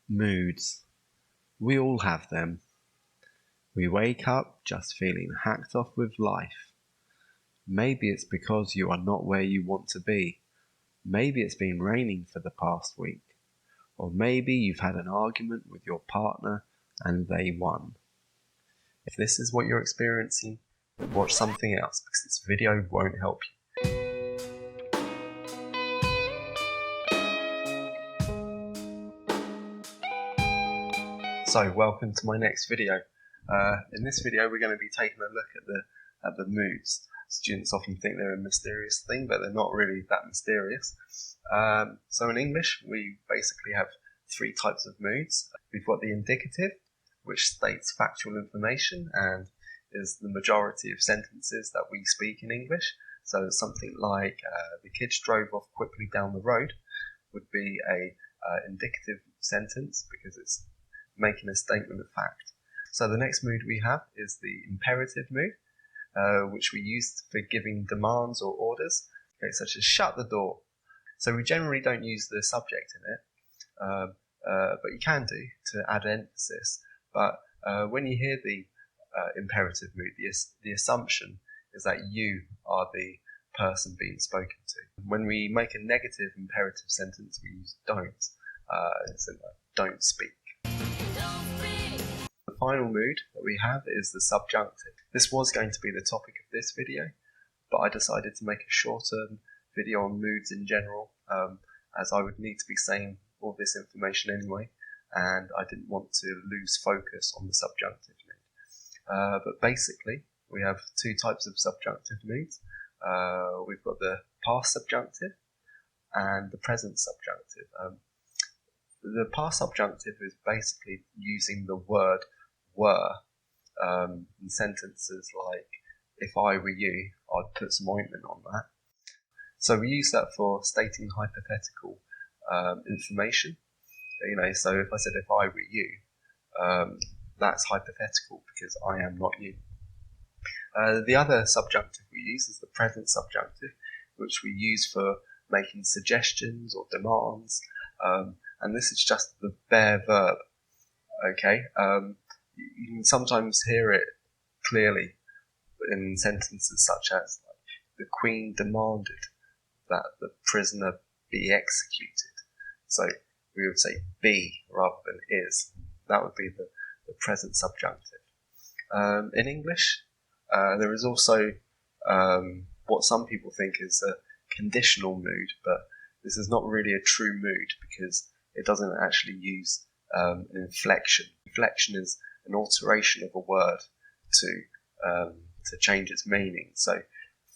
Moods. We all have them. We wake up just feeling hacked off with life. Maybe it's because you are not where you want to be. Maybe it's been raining for the past week. Or maybe you've had an argument with your partner and they won. If this is what you're experiencing, then watch something else because this video won't help you. So welcome to my next video. In this video we're going to be taking a look at the moods. Students often think they're a mysterious thing, but they're not really that mysterious. So in English we basically have three types of moods. We've got the indicative, which states factual information and is the majority of sentences that we speak in English. So something like the kids drove off quickly down the road would be a indicative sentence because it's making a statement of fact. So the next mood we have is the imperative mood, which we use for giving demands or orders, such as shut the door. So we generally don't use the subject in it, but you can do to add emphasis. But when you hear the imperative mood, the assumption is that you are the person being spoken to. When we make a negative imperative sentence, we use don't. So don't speak. The final mood that we have is the subjunctive. This was going to be the topic of this video, but I decided to make a shorter video on moods in general, as I would need to be saying all this information anyway, and I didn't want to lose focus on the subjunctive mood. But basically, we have two types of subjunctive moods. We've got the past subjunctive and the present subjunctive. The past subjunctive is basically using the word were in sentences like, if I were you, I'd put some ointment on that. So we use that for stating hypothetical information. So if I said if I were you, that's hypothetical because I am not you. The other subjunctive we use is the present subjunctive, which we use for making suggestions or demands. And this is just the bare verb. Okay, you can sometimes hear it clearly in sentences such as like, the Queen demanded that the prisoner be executed. So we would say be rather than is. That would be the present subjunctive. In English, there is also what some people think is a conditional mood, but this is not really a true mood because it doesn't actually use an inflection. Inflection is an alteration of a word to change its meaning. So,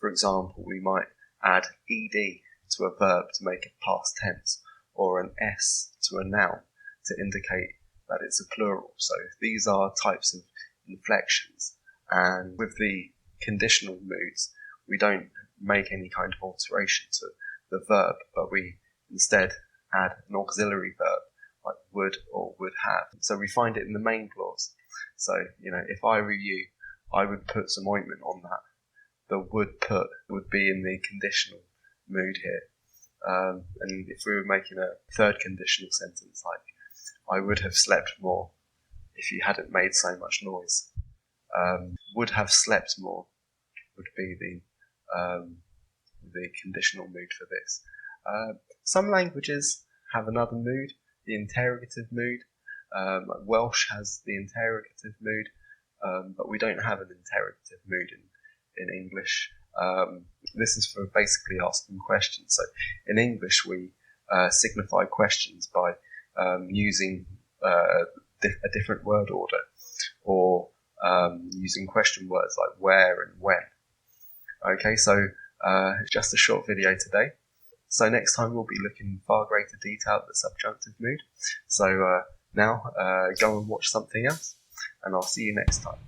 for example, we might add ed to a verb to make it past tense, or an s to a noun to indicate that it's a plural. So these are types of inflections. And with the conditional moods, we don't make any kind of alteration to the verb, but we instead add an auxiliary verb like would or would have. So we find it in the main clause. So, if I were you, I would put some ointment on that. The would put would be in the conditional mood here. And if we were making a third conditional sentence like, I would have slept more if you hadn't made so much noise. Would have slept more would be the conditional mood for this. Some languages have another mood, the interrogative mood. Like Welsh has the interrogative mood, but we don't have an interrogative mood in English. This is for basically asking questions. So in English we signify questions by using a different word order, or using question words like where and when. Okay, so just a short video today. So next time we'll be looking in far greater detail at the subjunctive mood. So now go and watch something else, and I'll see you next time.